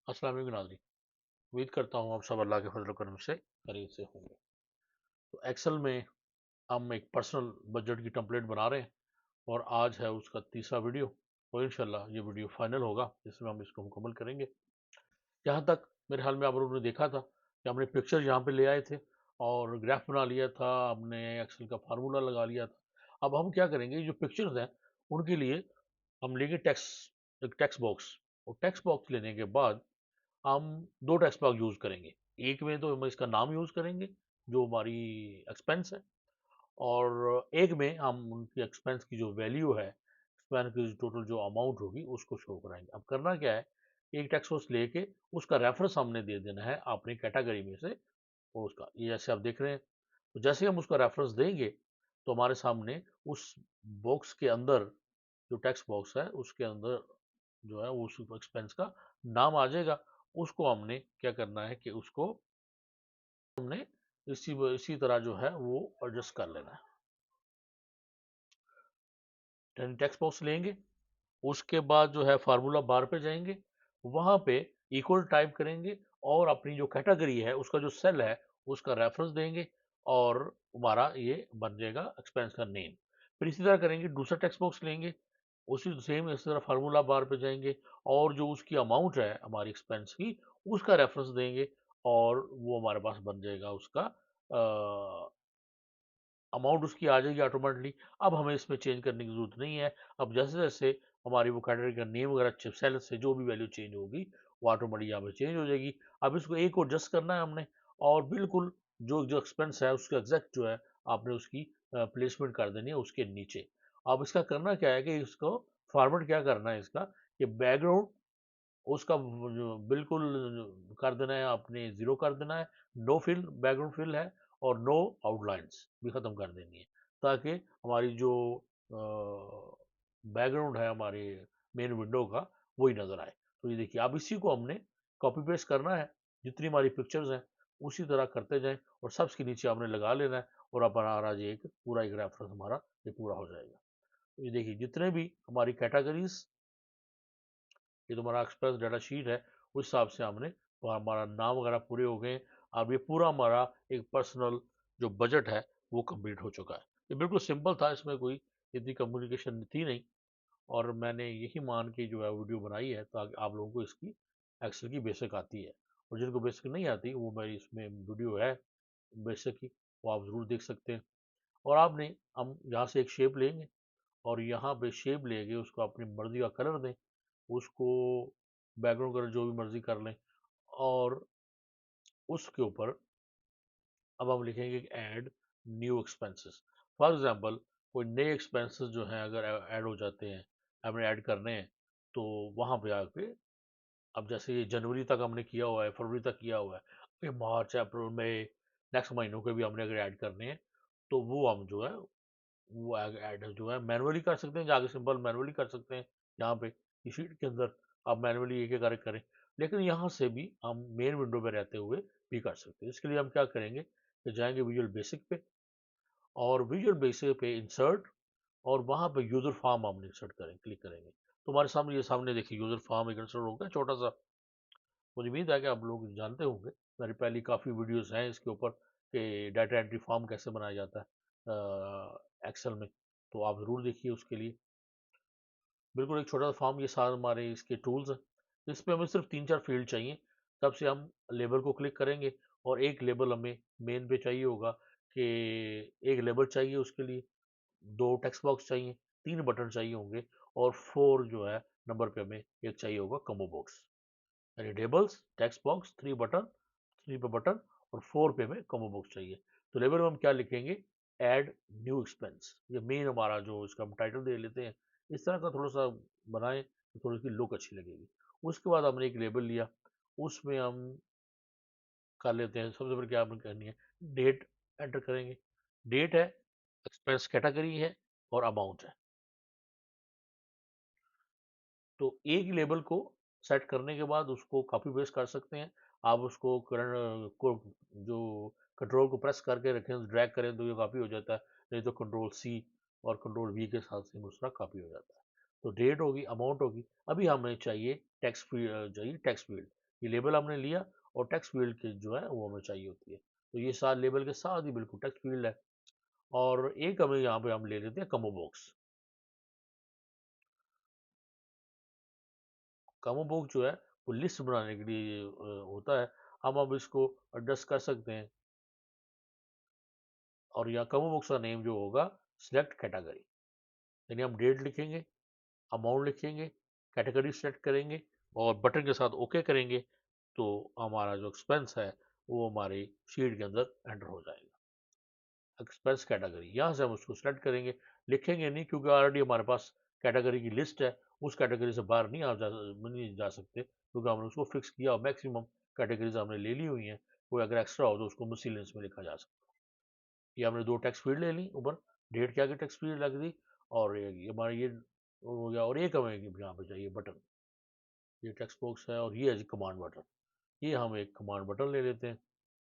अस्सलाम वालेकुम नाज़रीन। उम्मीद करता हूँ आप सब अल्लाह के फजल करम से खैरियत से होंगे। तो एक्सेल में हम एक पर्सनल बजट की टेम्पलेट बना रहे हैं और आज है उसका तीसरा वीडियो और इंशाल्लाह ये वीडियो फाइनल होगा जिसमें हम इसको मुकम्मल करेंगे। यहाँ तक मेरे ख्याल में आप लोगों ने देखा था कि हमने पिक्चर यहाँ पे ले आए थे और ग्राफ बना लिया था, हमने एक्सेल का फार्मूला लगा लिया था। अब हम क्या करेंगे, जो पिक्चर्स हैं उनके लिए हम लेंगे एक टेक्स्ट बॉक्स और टेक्स्ट बॉक्स लेने के बाद हम 2 टेक्स्ट बॉक्स यूज़ करेंगे। एक में तो हम इसका नाम यूज़ करेंगे, जो हमारी एक्सपेंस है, और एक में हम उनकी एक्सपेंस की जो वैल्यू है, एक्सपेंस की टोटल जो अमाउंट होगी, उसको शो कराएँगे। अब करना क्या है, एक टेक्स्ट बॉक्स लेके उसका रेफ़रेंस हमने दे देना है अपनी कैटेगरी में से और उसका। ये जैसे आप देख रहे हैं, तो जैसे ही हम उसका रेफ़रेंस देंगे, तो हमारे सामने उस बॉक्स के अंदर, जो टेक्स्ट बॉक्स है, उसके अंदर जो है वो उस एक्सपेंस का नाम आ जाएगा। उसको हमने क्या करना है कि उसको हमने इसी तरह जो है वो एडजस्ट कर लेना है। टेक्स्ट बॉक्स लेंगे, उसके बाद जो है फार्मूला बार पे जाएंगे, वहां पे इक्वल टाइप करेंगे और अपनी जो कैटेगरी है उसका जो सेल है उसका रेफरेंस देंगे और हमारा ये बन जाएगा एक्सपेंस का नेम। फिर इसी तरह करेंगे, दूसरा टेक्स्ट बॉक्स लेंगे, उसी सेम इसी तरह फार्मूला बार पे जाएंगे और जो उसकी अमाउंट है हमारी एक्सपेंस की, उसका रेफरेंस देंगे और वो हमारे पास बन जाएगा उसका अमाउंट, उसकी आ जाएगी ऑटोमेटिकली। अब हमें इसमें चेंज करने की ज़रूरत नहीं है। अब जैसे-जैसे हमारी वो कैटेगरी का नेम वगैरह सेल से जो भी वैल्यू चेंज होगी, वो ऑटोमेटिक यहाँ पे चेंज हो जाएगी। अब इसको एक और एडजस्ट करना है हमने और बिल्कुल जो जो एक्सपेंस है उसका एग्ज़ैक्ट जो है आपने उसकी प्लेसमेंट कर देनी है उसके नीचे। अब इसका करना क्या है कि इसको फॉर्मेट क्या करना है इसका, कि बैकग्राउंड उसका जो बिल्कुल कर देना है, आपने ज़ीरो कर देना है, नो फिल, बैकग्राउंड फिल है और नो आउटलाइंस भी ख़त्म कर देनी है, ताकि हमारी जो बैकग्राउंड है हमारे मेन विंडो का वही नज़र आए। तो ये देखिए, अब इसी को हमने कॉपी पेस्ट करना है, जितनी हमारी पिक्चर्स हैं उसी तरह करते जाएं और सबके नीचे आपने लगा लेना है और हमारा ये एक पूरा एक रेफरेंस हमारा ये पूरा हो जाएगा। तो ये देखिए, जितने भी हमारी कैटेगरीज, ये तो हमारा एक्सप्रेस डाटा शीट है, उस हिसाब से हमने तो हमारा नाम वगैरह पूरे हो गए। अब ये पूरा हमारा एक पर्सनल जो बजट है वो कंप्लीट हो चुका है। ये बिल्कुल सिंपल था, इसमें कोई इतनी कम्युनिकेशन थी नहीं और मैंने यही मान के जो है वीडियो बनाई है ताकि आप लोगों को इसकी एक्सेल की बेसिक आती है, और जिनको बेसिक नहीं आती वो मेरी इसमें वीडियो है बेसिक की, वो आप ज़रूर देख सकते हैं। और आपने हम यहाँ से एक शेप लेंगे और यहाँ पे शेप लेके उसको अपनी मर्जी का कलर दें, उसको बैकग्राउंड कलर जो भी मर्जी कर लें और उसके ऊपर अब हम लिखेंगे add new expenses. For example, कोई नए एक्सपेंसेस जो हैं अगर ऐड हो जाते हैं, हमने ऐड करने हैं, तो वहाँ पे आके अब जैसे ये जनवरी तक हमने किया हुआ है, फरवरी तक किया हुआ है, ये मार्च अप्रैल मई नेक्स्ट महीनों के भी हमने अगर ऐड करने हैं, तो वो हम जो है वो ऐड जो है मैनुअली कर सकते हैं, जाके सिंपल मैनुअली कर सकते हैं। यहाँ पे इस शीट के अंदर आप मैनुअली एक एक करके करें, लेकिन यहाँ से भी हम मेन विंडो में रहते हुए भी कर सकते हैं। इसके लिए हम क्या करेंगे कि जाएंगे विजुअल बेसिक पे और विजुअल बेसिक पे इंसर्ट और वहाँ पे यूजर फॉर्म हम इंसर्ट करें, क्लिक करेंगे तो हमारे सामने ये सामने देखिए यूजर फॉर्म एक इंसर्ट होगा छोटा सा। मुझे उम्मीद है कि आप लोग जानते होंगे, मेरी पहली काफ़ी वीडियोस हैं इसके ऊपर कि डाटा एंट्री फॉर्म कैसे बनाया जाता है एक्सेल में, तो आप ज़रूर देखिए उसके लिए। बिल्कुल एक छोटा सा फॉर्म, ये सारे हमारे इसके टूल्स हैं। इस पे हमें सिर्फ 3-4 फील्ड चाहिए, तब से हम लेबल को क्लिक करेंगे और एक लेबल हमें मेन पे चाहिए होगा कि एक लेबल चाहिए उसके लिए, 2 टेक्स्ट बॉक्स चाहिए, 3 बटन चाहिए होंगे और 4 जो है नंबर पे हमें एक चाहिए होगा कॉम्बो बॉक्स। यानी टेबल्स, टेक्स्ट बॉक्स, 3 बटन, 3 पे बटन और 4 पे हमें कॉम्बो बॉक्स चाहिए। तो लेबल में हम क्या लिखेंगे, ऐड न्यू एक्सपेंस। ये मेन हमारा जो इसका हम टाइटल दे लेते हैं, इस तरह का थोड़ा सा बनाएं तो थोड़ी सी लुक अच्छी लगेगी। उसके बाद हमने एक लेबल लिया, उसमें हम कर लेते हैं, सबसे पहले क्या आपने करनी है, डेट एंटर करेंगे। डेट है, एक्सपेंस कैटेगरी है और अमाउंट है। तो एक ही लेबल को सेट करने के बाद उसको कॉपी पेस्ट कर सकते हैं। आप उसको करंट को जो कंट्रोल को प्रेस करके रखें, ड्रैग करें तो ये कॉपी हो जाता है, नहीं तो कंट्रोल सी और कंट्रोल वी के साथ से दूसरा कॉपी हो जाता है। तो डेट होगी, अमाउंट होगी। अभी हमें चाहिए टेक्स्ट फील्ड, चाहिए टेक्स्ट फील्ड, ये लेबल हमने लिया और टेक्स्ट फील्ड के जो है वो हमें चाहिए होती है। तो ये साथ लेबल के साथ ही बिल्कुल टेक्स्ट फील्ड है। और एक हमें यहाँ पे हम ले लेते हैं कॉम्बो बॉक्स। कॉम्बो बॉक्स जो है वो लिस्ट बनाने के लिए होता है। हम अब इसको एडजस्ट कर सकते हैं। और यहाँ कॉम्बो बॉक्स का नेम जो होगा सिलेक्ट कैटेगरी, यानी हम डेट लिखेंगे, अमाउंट लिखेंगे, कैटेगरी सेलेक्ट करेंगे और बटन के साथ ओके करेंगे, तो हमारा जो एक्सपेंस है वो हमारी शीट के अंदर एंटर हो जाएगा। एक्सपेंस कैटेगरी यहाँ से हम उसको सेलेक्ट करेंगे, लिखेंगे नहीं क्योंकि ऑलरेडी हमारे पास कैटेगरी की लिस्ट है। उस कैटेगरी से बाहर नहीं जा सकते क्योंकि हमने उसको फिक्स किया। मैक्सिमम कैटेगरीज हमने ले ली हुई हैं। कोई अगर एक्स्ट्रा हो तो उसको मिसलेनियस में लिखा जा सकता है। ये हमने दो टेक्स्ट फील्ड ले ली ऊपर, डेट के आगे टेक्स्ट फील्ड लग दी और ये हमारा ये हो गया। और एक हमें यहाँ पे चाहिए बटन, ये टेक्स्ट बॉक्स है और ये है जी कमांड बटन। ये हम एक कमांड बटन ले लेते हैं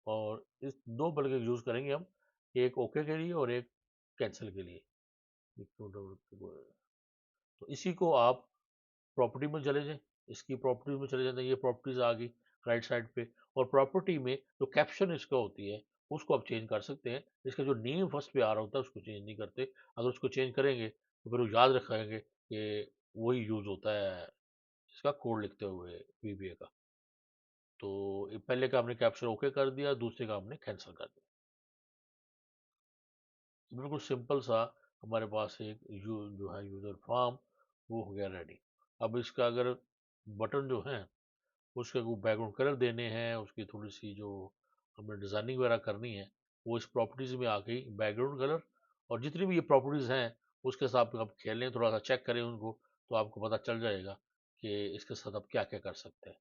और इस दो बटन का यूज़ करेंगे हम, एक ओके के लिए और एक कैंसिल के लिए। तो इसी को आप प्रॉपर्टी में चले जाएं, इसकी प्रॉपर्टी में चले जाते हैं। ये प्रॉपर्टीज आ गई राइट साइड पे। और प्रॉपर्टी में जो कैप्शन इसका होती है उसको आप चेंज कर सकते हैं। इसका जो नेम फर्स्ट पे आ रहा होता है उसको चेंज नहीं करते। अगर उसको चेंज करेंगे तो फिर वो याद रखेंगे कि वही यूज होता है इसका कोड लिखते हुए वीबीए का। तो पहले का हमने कैप्शन ओके कर दिया, दूसरे का हमने कैंसिल कर दिया। बिल्कुल सिंपल सा हमारे पास एक जो है यूजर फॉर्म वो हो गया रेडी। अब इसका अगर बटन जो है उसके को बैकग्राउंड कलर देने हैं, उसकी थोड़ी सी जो हमें डिज़ाइनिंग वगैरह करनी है वो इस प्रॉपर्टीज़ में आ गई बैकग्राउंड कलर। और जितनी भी ये प्रॉपर्टीज़ हैं उसके साथ आप खेलें, थोड़ा सा चेक करें उनको, तो आपको पता चल जाएगा कि इसके साथ आप क्या क्या कर सकते हैं।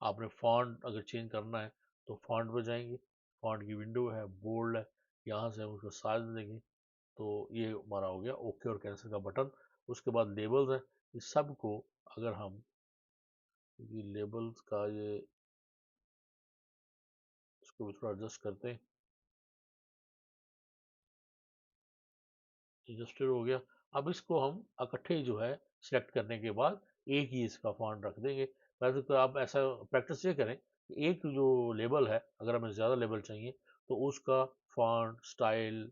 आपने फॉन्ट अगर चेंज करना है तो फॉन्ट पे जाएंगे, फॉन्ट की विंडो है, बोल्ड है, यहाँ से हम उसको साइज देंगे। तो ये हमारा हो गया ओके और कैंसिल का बटन। उसके बाद लेबल्स है, इस सब को अगर हम ये लेबल्स का ये इसको भी थोड़ा एडजस्ट करते हैं। एडजस्टेड हो गया। अब इसको हम इकट्ठे जो है सिलेक्ट करने के बाद एक ही इसका फॉन्ट रख देंगे। वैसे तो आप ऐसा प्रैक्टिस ये करें कि एक जो लेबल है अगर हमें ज़्यादा लेबल चाहिए तो उसका फॉन्ट स्टाइल,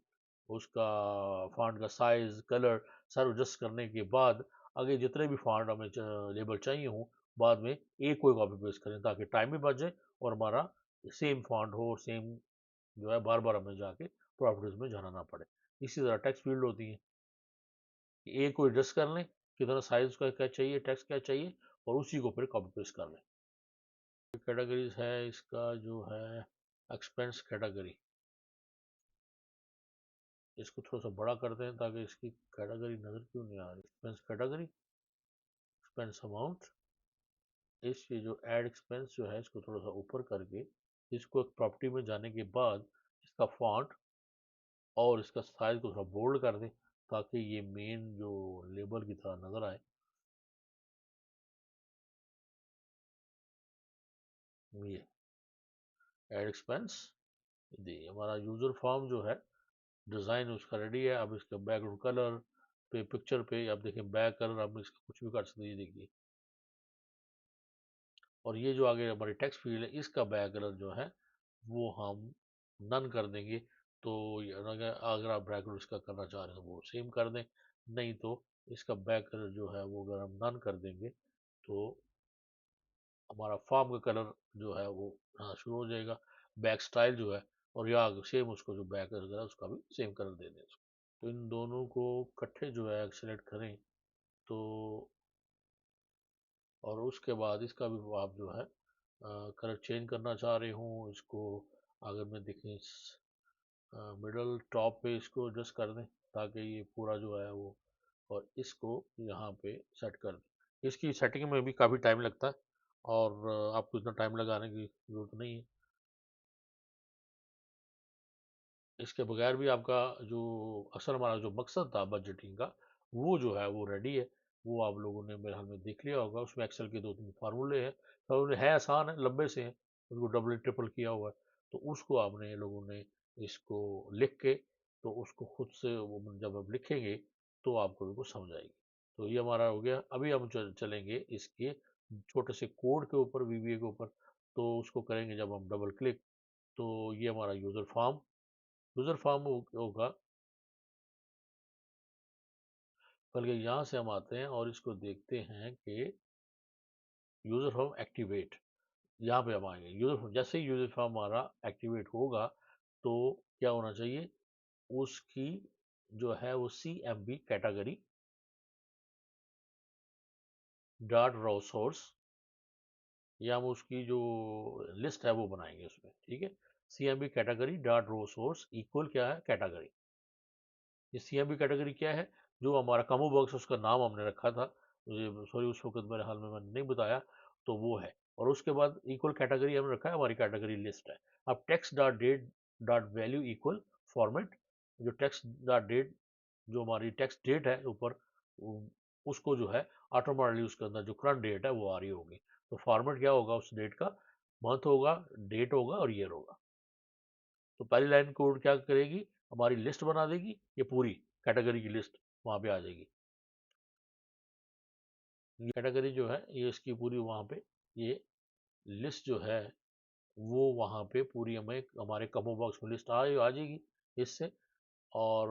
उसका फॉन्ट का साइज, कलर सब एडजस्ट करने के बाद आगे जितने भी फॉन्ट हमें लेबल चाहिए हों बाद में एक कोई कॉपी पेस्ट करें ताकि टाइम भी बच जाए और हमारा सेम फॉन्ट हो और सेम जो है बार बार हमें जाके प्रॉपर्टीज में जाना ना पड़े। इसी तरह टेक्स्ट फील्ड होती है, एक को एडजस्ट कर लें कितना साइज का क्या चाहिए, टेक्स्ट क्या चाहिए और उसी को फिर कॉपी पेस्ट कर लें। कैटेगरीज है इसका जो है एक्सपेंस कैटेगरी, इसको थोड़ा सा बड़ा करते हैं ताकि इसकी कैटेगरी नजर क्यों नहीं आ रही। एक्सपेंस कैटेगरी, एक्सपेंस अमाउंट, इस ये जो एड एक्सपेंस जो है इसको थोड़ा सा ऊपर करके इसको एक प्रॉपर्टी में जाने के बाद इसका फॉन्ट और इसका साइज को थोड़ा बोल्ड कर दें ताकि ये मेन जो लेबल की तरह नजर आए। ये एड एक्सपेंस, ये हमारा यूजर फॉर्म जो है डिज़ाइन उसका रेडी है। अब इसका बैकग्राउंड कलर पे पिक्चर पे आप देखें बैक कलर आप इसका कुछ भी कर सकते हैं, ये देखिए। और ये जो आगे हमारी टेक्स्ट फील्ड है इसका बैक कलर जो है वो हम नन कर देंगे। तो अगर आप बैकग्राउंड इसका करना चाह रहे हैं तो वो सेम कर दें, नहीं तो इसका बैक कलर जो है वो अगर हम नन कर देंगे तो हमारा फॉर्म का कलर जो है वो शुरू हो जाएगा। बैक स्टाइल जो है और या सेम उसको जो बैक कलर है उसका भी सेम कलर दे दें। तो इन दोनों को इकट्ठे जो है सेलेक्ट करें तो और उसके बाद इसका भी आप जो है कलर चेंज करना चाह रहे हूँ इसको, अगर मैं देखें मिडल टॉप पे इसको एडजस्ट कर दें ताकि ये पूरा जो है वो, और इसको यहाँ पे सेट कर दें। इसकी सेटिंग में भी काफ़ी टाइम लगता है और आपको इतना टाइम लगाने की ज़रूरत नहीं है। इसके बगैर भी आपका जो असल हमारा जो मकसद था बजटिंग का वो जो है वो रेडी है। वो आप लोगों ने मेरे हाल में देख लिया होगा, उसमें एक्सेल के दो तीन फार्मूले हैं। फार्मूले है आसान है, लंबे से हैं, उनको डबल ट्रिपल किया हुआ है। तो उसको आपने लोगों ने इसको लिख के तो उसको खुद से वो जब आप लिखेंगे तो आपको बिल्कुल समझ आएगी। तो ये हमारा हो गया। अभी हम चलेंगे इसके छोटे से कोड के ऊपर, वीबीए के ऊपर। तो उसको करेंगे जब हम डबल क्लिक, तो ये हमारा यूज़र फॉर्म होगा। बल्कि यहाँ से हम आते हैं और इसको देखते हैं कि यूज़र फॉर्म एक्टिवेट, यहाँ पे हम आएंगे। यूज़र फॉर्म, जैसे ही यूज़र फॉर्म हमारा एक्टिवेट होगा तो क्या होना चाहिए, उसकी जो है वो CMB category dot row source, या हम उसकी जो लिस्ट है वो बनाएंगे उसमें, ठीक है। CMB category dot row source equal क्या है, कैटेगरी। ये CMB कैटेगरी क्या है, जो हमारा कॉमो बॉक्स उसका नाम हमने रखा था, सॉरी उस वक्त मेरे हाल में मैंने नहीं बताया, तो वो है। और उसके बाद इक्वल कैटेगरी हमने रखा है, हमारी कैटेगरी लिस्ट है। अब text dot date dot value equal format, जो टेक्स्ट डॉट डेट, जो हमारी टेक्स्ट डेट है ऊपर, उसको जो है ऑटोमेटिकली उसके अंदर जो करंट डेट है वो आ रही होगी। तो फॉर्मेट क्या होगा उस डेट का, मंथ होगा, डेट होगा और ईयर होगा। तो पहली लाइन कोड क्या करेगी, हमारी लिस्ट बना देगी, ये पूरी कैटेगरी की लिस्ट वहां पे आ जाएगी। ये कैटेगरी जो है ये इसकी पूरी वहां पे, ये लिस्ट जो है वो वहां पे पूरी हमें हमारे कमो बॉक्स में लिस्ट आ जाएगी इससे। और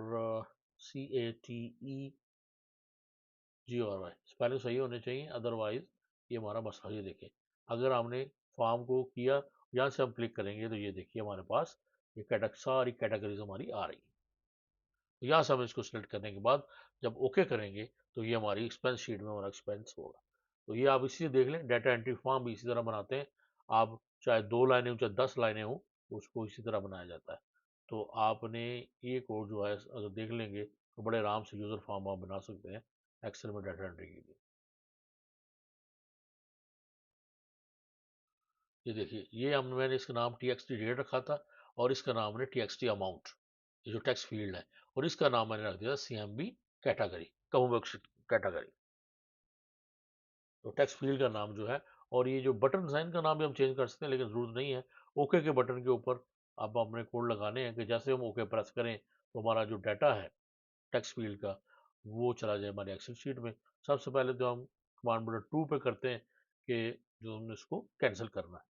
CATEGORY स्पेलिंग सही होने चाहिए, अदरवाइज ये हमारा मसला। ये देखिए, अगर हमने फॉर्म को किया, यहाँ से हम क्लिक करेंगे तो ये देखिए हमारे पास ये सारी कैटेगरीज हमारी आ रही है। तो यहाँ से हम इसको सिलेक्ट करने के बाद जब ओके करेंगे तो ये हमारी एक्सपेंस शीट में हमारा एक्सपेंस होगा। तो ये आप इसी से देख लें, डाटा एंट्री फॉर्म भी इसी तरह बनाते हैं। आप चाहे 2 लाइनें हो चाहे 10 लाइनें हो, उसको इसी तरह बनाया जाता है। तो आपने ये कोड जो है अगर देख लेंगे तो बड़े आराम से यूज़र फॉर्म आप बना सकते हैं एक्सेल में डाटा एंट्री के लिए। ये देखिए, ये मैंने इसका नाम TXT डेट रखा था, और इसका नाम मैंने TXT अमाउंट, ये जो टेक्स्ट फील्ड है, और इसका नाम मैंने रख दिया CMB कैटेगरी, कमोबेक्स कैटेगरी। तो टेक्स्ट फील्ड का नाम जो है, और ये जो बटन साइन का नाम भी हम चेंज कर सकते हैं, लेकिन जरूरत नहीं है। ओके के बटन के ऊपर अब हमने कोड लगाने हैं कि जैसे हम ओके प्रेस करें तो हमारा जो डाटा है टेक्स्ट फील्ड का वो चला जाए हमारे एक्सेल शीट में। सबसे पहले तो हम कमांड बटन 2 पे करते हैं कि जो हमने इसको कैंसिल करना है।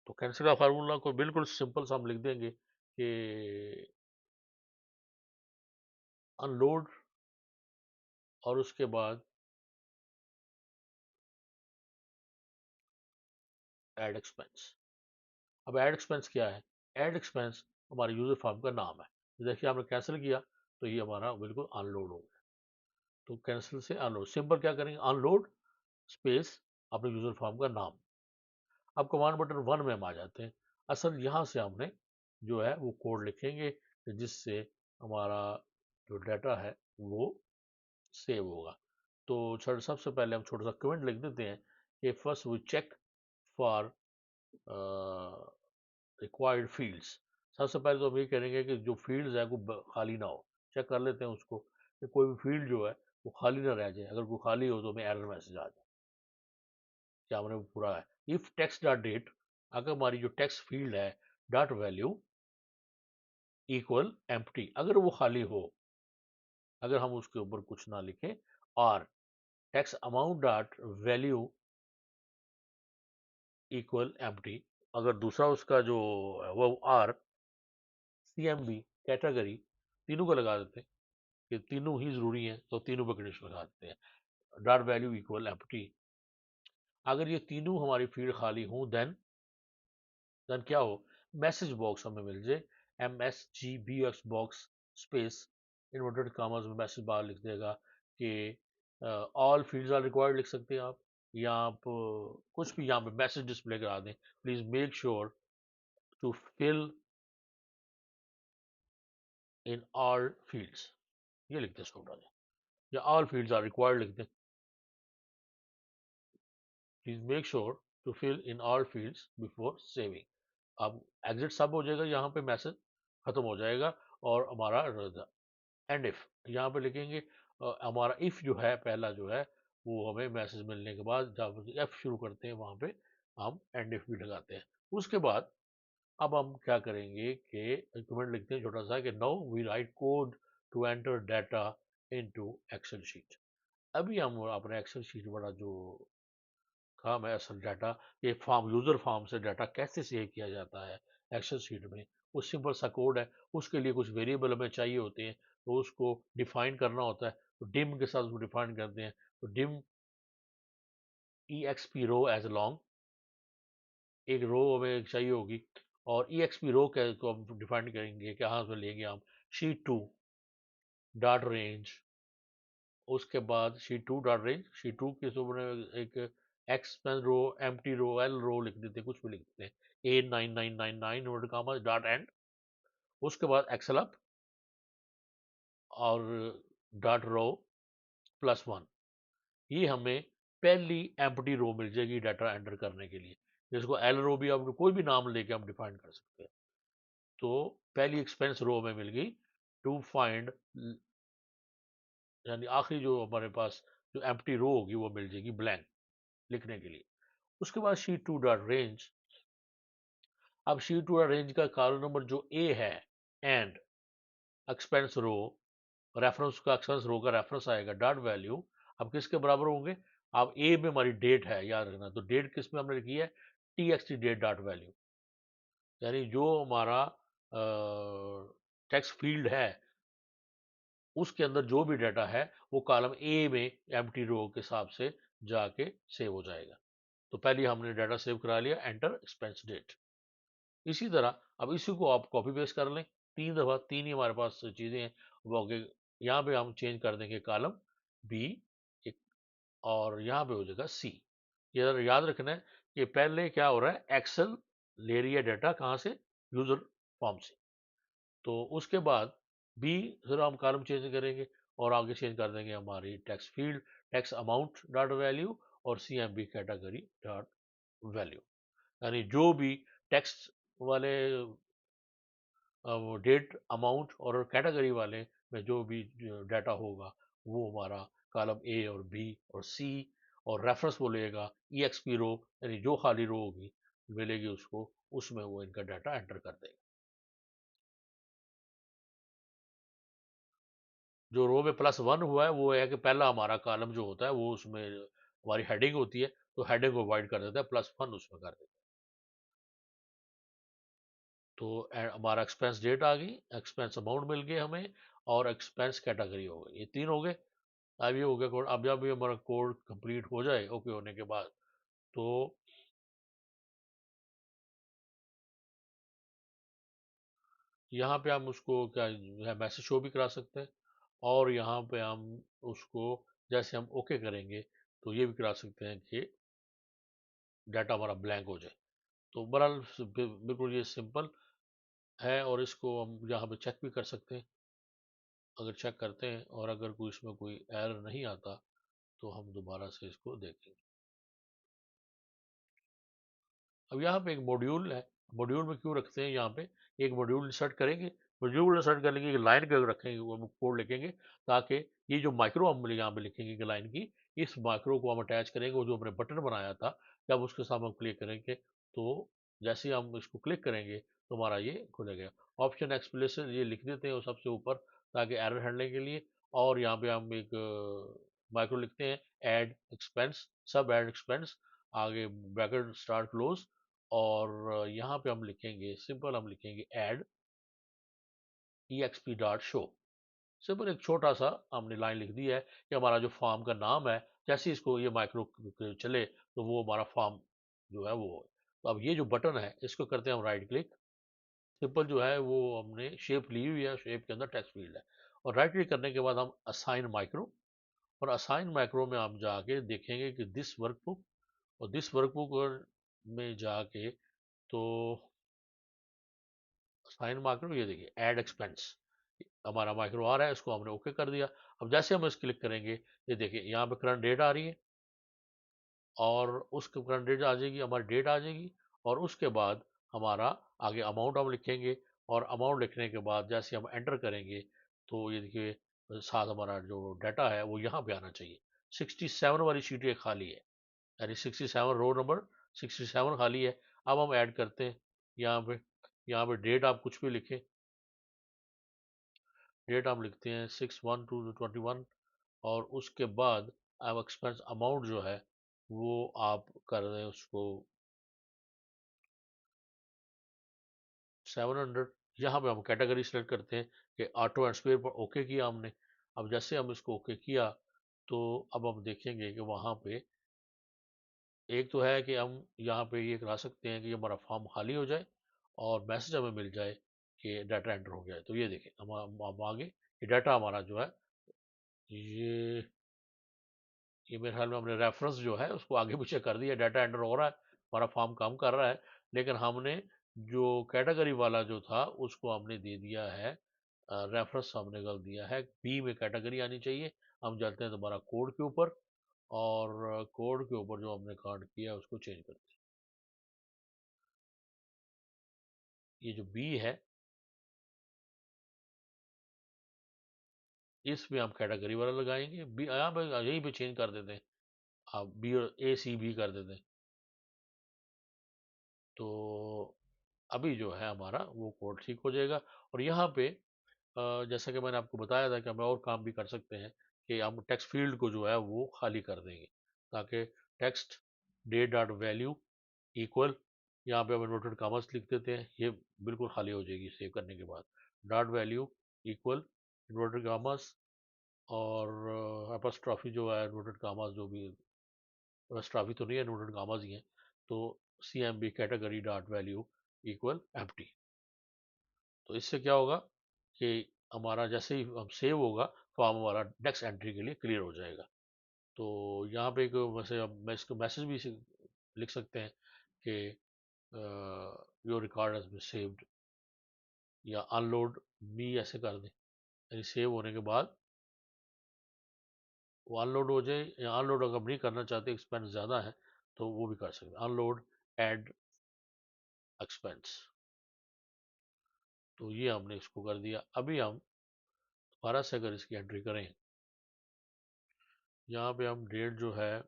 तो कैंसिल का फार्मूला को बिल्कुल सिंपल सा हम लिख देंगे कि अनलोड, और उसके बाद ऐड एक्सपेंस। अब ऐड एक्सपेंस क्या है, ऐड एक्सपेंस हमारे यूजर फॉर्म का नाम है। देखिए आपने कैंसिल किया तो ये हमारा बिल्कुल अनलोड हो गया। तो कैंसिल से अनलोड, सिंपल क्या करेंगे, अनलोड स्पेस अपने यूजर फॉर्म का नाम। अब कमांड बटन 1 में हम आ जाते हैं। असल यहाँ से हमने जो है वो कोड लिखेंगे जिससे हमारा जो डाटा है वो सेव होगा। तो सबसे पहले हम छोटा सा कमेंट लिख देते हैं कि first we check for required fields. सबसे पहले तो हम ये करेंगे कि जो फील्ड्स है वो खाली ना हो, चेक कर लेते हैं उसको कि कोई भी फील्ड जो है वो खाली ना रह जाए। अगर वो खाली हो तो हमें एरर मैसेज आ जाए कि हमने वो पूरा है। इफ टेक्स्ट डॉट डेट, अगर हमारी जो टेक्स्ट फील्ड है डॉट वैल्यू इक्वल एम्प्टी, अगर वो खाली हो, अगर हम उसके ऊपर कुछ ना लिखें, और text amount dot value equal empty, अगर दूसरा उसका जो वो आर CMB कैटेगरी, तीनों को लगा देते हैं कि तीनों ही जरूरी हैं, तो तीनों पे कंडीशन लगा देते हैं, डॉट वैल्यू इक्वल एम्प्टी। अगर ये तीनों हमारी फील्ड खाली हों, देन क्या हो, मैसेज बॉक्स हमें मिल जाए, MSGBX box space inverted commas में मैसेज बार लिख देगा कि ऑल फील्ड्स आर रिक्वायर्ड लिख सकते हैं आप, या आप कुछ भी यहाँ पे मैसेज डिस्प्ले करा दें, please make sure to fill in all fields, ये लिख दें छोटा दें, या ऑल फील्ड्स आर रिक्वायर्ड लिख दें, please make sure to fill in all fields before saving. अब एग्जिट सब हो जाएगा, यहाँ पे मैसेज खत्म हो जाएगा, और हमारा एंड इफ यहाँ पे लिखेंगे। हमारा इफ जो है पहला जो है वो हमें मैसेज मिलने के बाद जब एफ शुरू करते हैं वहां पे हम एंड इफ भी लगाते हैं। उसके बाद अब हम क्या करेंगे कि कमेंट लिखते हैं छोटा सा कि now we write code to enter data into Excel sheet. अभी हम अपने एक्सेल शीट वाला जो काम है असल डाटा, ये फॉर्म यूजर फॉर्म से डाटा कैसे सेव किया जाता है एक्सेल शीट में, वो सिंपल सा कोड है। उसके लिए कुछ वेरिएबल हमें चाहिए होते हैं, तो उसको डिफाइन करना होता है। तो डिम के साथ उसको डिफाइन करते हैं। तो डिम ई एक्स पी रो एज लॉन्ग, एक रो हमें चाहिए होगी। और ई एक्स पी रो को हम डिफाइन करेंगे कि हाँ उसमें लेंगे हम शीट टू डॉट रेंज। उसके बाद sheet two dot range, sheet two के ऊपर एक expense row, M T row, L row लिख देते हैं, कुछ भी लिख देते हैं, A 9999 word comma dot end. उसके बाद एक्सेल अप और डॉट रो प्लस वन। ये हमें पहली एम्प्टी रो मिल जाएगी डाटा एंटर करने के लिए, जिसको एल रो भी आप कोई भी नाम लेके हम डिफाइन कर सकते हैं। तो पहली एक्सपेंस रो हमें मिल गई टू फाइंड, यानी आखिरी जो हमारे पास जो एम्प्टी रो होगी वो मिल जाएगी ब्लैंक लिखने के लिए। उसके बाद शीट टू डॉट रेंज। अब शीट टू डॉट रेंज का कॉलम नंबर जो ए है, एंड एक्सपेंस रो, रेफरेंस का एक्सपेंस रो का रेफरेंस आएगा डॉट वैल्यू। अब किसके बराबर होंगे? अब ए में हमारी डेट है, याद रखना। तो डेट किस में हमने लिखी है? T X T date dot value. यानी जो हमारा टेक्स्ट फील्ड है उसके अंदर जो भी डाटा है वो कॉलम ए में एम्प्टी रो के हिसाब से जाके सेव हो जाएगा। तो पहले हमने डाटा सेव करा लिया, एंटर एक्सपेंस डेट। इसी तरह अब इसी को आप कॉपी पेस्ट कर लें 3 दफा, तीन ही हमारे पास चीजें हैं वो आगे। यहाँ पे हम चेंज कर देंगे कॉलम बी एक, और यहाँ पे हो जाएगा सी। ये याद रखना है कि पहले क्या हो रहा है, एक्सेल ले रही है डाटा कहाँ से? यूजर फॉर्म से। तो उसके बाद बी फिर हम कॉलम चेंज करेंगे और आगे चेंज कर देंगे हमारी text field, text amount dot value और C M B category dot value. यानी जो भी टेक्स्ट वाले डेट, अमाउंट और कैटेगरी वाले में जो भी डाटा होगा वो हमारा कॉलम ए और बी और सी, और रेफरेंस बोलेगा ई एक्स पी रो, यानी जो खाली रो होगी मिलेगी उसको, उसमें वो इनका डाटा एंटर कर देगा। जो रो में प्लस वन हुआ है वो है कि पहला हमारा कॉलम जो होता है वो उसमें हमारी हेडिंग होती है, तो हेडिंग को अवॉइड कर देता है, प्लस वन उसमें कर देता है। तो हमारा एक्सपेंस डेट आ गई, एक्सपेंस अमाउंट मिल गए हमें, और एक्सपेंस कैटेगरी हो गई। ये तीन हो गए। अब ये हो गया कोड। अब जब भी हमारा कोड कंप्लीट हो जाए ओके होने के बाद, तो यहाँ पे हम उसको क्या है, मैसेज शो भी करा सकते हैं। और यहाँ पे हम उसको जैसे हम ओके करेंगे तो ये भी करा सकते हैं कि डाटा हमारा ब्लैंक हो जाए। तो बहरहाल बिल्कुल ये सिंपल है, और इसको हम यहाँ पे चेक भी कर सकते हैं। अगर चेक करते हैं और अगर कोई इसमें कोई एरर नहीं आता तो हम दोबारा से इसको देखेंगे। अब यहाँ पे एक मॉड्यूल है। मॉड्यूल में क्यों रखते हैं? यहाँ पे एक मॉड्यूल इंसर्ट करेंगे, मॉड्यूल इंसर्ट करने की लाइन पे रखेंगे, वो हम कोड लिखेंगे ताकि ये जो माइक्रो हम यहाँ पे लिखेंगे कि लाइन की, इस माइक्रो को हम अटैच करेंगे, वो जो हमने बटन बनाया था जब उसके साथ हम क्लिक करेंगे तो जैसे ही हम इसको क्लिक करेंगे तो हमारा ये खुलेगा। ऑप्शन एक्सप्लेशन ये लिख देते हैं वो सबसे ऊपर, ताकि एरर हैंडलिंग के लिए। और यहाँ पे हम एक माइक्रो लिखते हैं, ऐड एक्सपेंस, सब ऐड एक्सपेंस, आगे ब्रैकेट स्टार्ट क्लोज। और यहाँ पे हम लिखेंगे सिंपल, हम लिखेंगे add exp dot show. Simple एक छोटा सा हमने लाइन लिख दी है कि हमारा जो फॉर्म का नाम है, जैसे इसको ये माइक्रो चले तो वो हमारा फॉर्म जो है वो। तो अब ये जो बटन है इसको करते हैं हम राइट क्लिक। सिंपल जो है वो हमने शेप ली हुई है, शेप के अंदर टेक्स्ट फील्ड है। और राइट क्लिक करने के बाद हम असाइन माइक्रो, और असाइन माइक्रो में हम जाके देखेंगे कि दिस वर्कबुक, और दिस वर्कबुक में जाके तो साइन माइक्रो, ये देखिए ऐड एक्सपेंस, हमारा माइक्रो आ रहा है, इसको हमने ओके कर दिया। अब जैसे हम इस क्लिक करेंगे ये देखिए यहाँ पे करंट डेट आ रही है, और उसके करंट डेट आ जाएगी, हमारी डेट आ जाएगी। और उसके बाद हमारा आगे अमाउंट हम लिखेंगे, और अमाउंट लिखने के बाद जैसे हम एंटर करेंगे तो ये देखिए साथ हमारा जो डाटा है वो यहाँ पे आना चाहिए। 67 वाली शीट ये खाली है, यानी 67 रो नंबर 67 खाली है। अब हम ऐड करते हैं यहाँ पे, यहाँ पे डेट आप कुछ भी लिखें, डेट हम लिखते हैं 6/1/2021 और उसके बाद अब एक्सपेंस अमाउंट जो है वो आप कर दें उसको 700। यहाँ पे हम कैटेगरी सेलेक्ट करते हैं कि ऑटो एंड स्पेयर पर ओके किया हमने। अब जैसे हम इसको ओके किया तो अब हम देखेंगे कि वहाँ पे एक तो है कि हम यहाँ पे ये करा सकते हैं कि हमारा फॉर्म खाली हो जाए और मैसेज हमें मिल जाए कि डाटा एंटर हो गया है। तो ये देखें हम आगे ये डाटा हमारा जो है ये ये मेरे ख्याल में हमने रेफरेंस जो है उसको आगे पीछे कर दिया, डाटा एंटर हो रहा है, हमारा फॉर्म काम कर रहा है। लेकिन हमने जो कैटेगरी वाला जो था उसको हमने दे दिया है रेफरेंस हमने कर दिया है, बी में कैटेगरी आनी चाहिए। हम चलते हैं दोबारा कोड के ऊपर और कोड के ऊपर जो हमने कार्ड किया है उसको चेंज करते हैं। ये जो बी है इसमें हम कैटेगरी वाला लगाएंगे, बी यहाँ पे यहीं पे चेंज कर देते हैं, आप बी और ए सी बी कर देते हैं। तो अभी जो है हमारा वो कोड ठीक हो जाएगा। और यहाँ पे जैसा कि मैंने आपको बताया था कि हम और काम भी कर सकते हैं कि हम टेक्स्ट फील्ड को जो है वो खाली कर देंगे ताकि text day dot value equal, यहाँ पे हम इन्वर्टेड कॉमर्स लिख देते हैं, ये बिल्कुल खाली हो जाएगी सेव करने के बाद। Dot value equal inverted commas और अपस्ट्रॉफी जो है इन्वर्टेड कॉमर्स जो भी अपस्ट्रॉफी तो नहीं है, इन्वर्टेड कॉमर्स ही है। तो C M B category dot value equal empty. तो इससे क्या होगा कि हमारा जैसे ही हम सेव होगा फॉर्म हमारा नेक्स्ट एंट्री के लिए क्लियर हो जाएगा। तो यहाँ पे एक वैसे हम मैं इसको मैसेज भी लिख सकते हैं कि your record has been saved या अनलोड मी ऐसे कर दें, यानी सेव होने के बाद वो अनलोड हो जाए। या अनलोड अगर हम नहीं करना चाहते, एक्सपेंस ज़्यादा है तो वो भी कर सकते हैं, अनलोड एड एक्सपेंस। तो ये हमने इसको कर दिया। अभी हम दोबारा से अगर इसकी एंट्री करें, यहाँ पे हम डेट जो है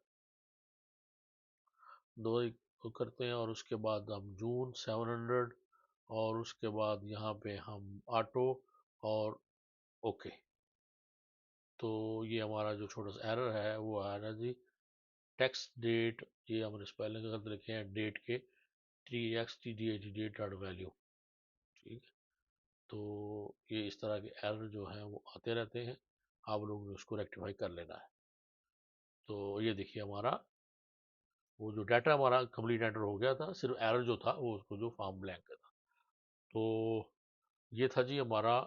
दो को करते हैं और उसके बाद हम जून 700 और उसके बाद यहाँ पे हम ऑटो और ओके। तो ये हमारा जो छोटा सा एरर है वो आ रहा है जी, टेक्स्ट डेट, ये हमने स्पेलिंग गलत लिखे हैं डेट के 3x डेट डॉट वैल्यू। ठीक है, तो ये इस तरह के एरर जो हैं वो आते रहते हैं, आप लोगों ने उसको रेक्टिफाई कर लेना है। तो ये देखिए हमारा वो जो डाटा हमारा कंप्लीट एंटर हो गया था, सिर्फ एरर जो था वो उसको जो फॉर्म ब्लैंक था। तो ये था जी हमारा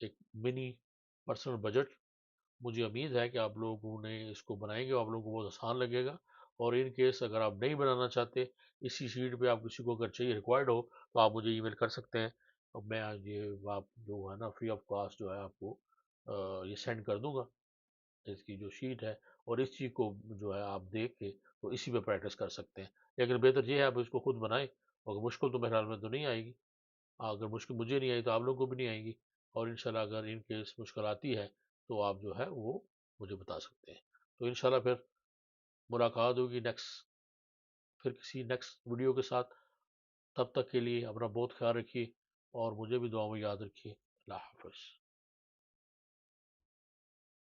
एक मिनी पर्सनल बजट। मुझे उम्मीद है कि आप लोगों ने इसको बनाएंगे, आप लोगों को बहुत आसान लगेगा। और इन केस अगर आप नहीं बनाना चाहते, इसी शीट पे आप किसी को अगर चाहिए रिक्वायर्ड हो तो आप मुझे ईमेल कर सकते हैं और मैं आज ये आप जो है ना फ्री ऑफ कॉस्ट जो है आपको ये सेंड कर दूंगा इसकी जो शीट है। और इस चीज़ को जो है आप देख के तो इसी पे प्रैक्टिस कर सकते हैं। लेकिन बेहतर ये है आप इसको खुद बनाएं, और मुश्किल तो मेरे ख्याल में तो नहीं आएगी। अगर मुश्किल मुझे नहीं आई तो आप लोगों को भी नहीं आएगी। और इंशाल्लाह अगर इन केस मुश्किल आती है तो आप जो है वो मुझे बता सकते हैं। तो इंशाल्लाह फिर मुलाकात होगी फिर किसी नेक्स्ट वीडियो के साथ। तब तक के लिए अपना बहुत ख्याल रखिए और मुझे भी दुआ में याद रखिए। अल्लाह हाफ़िज़।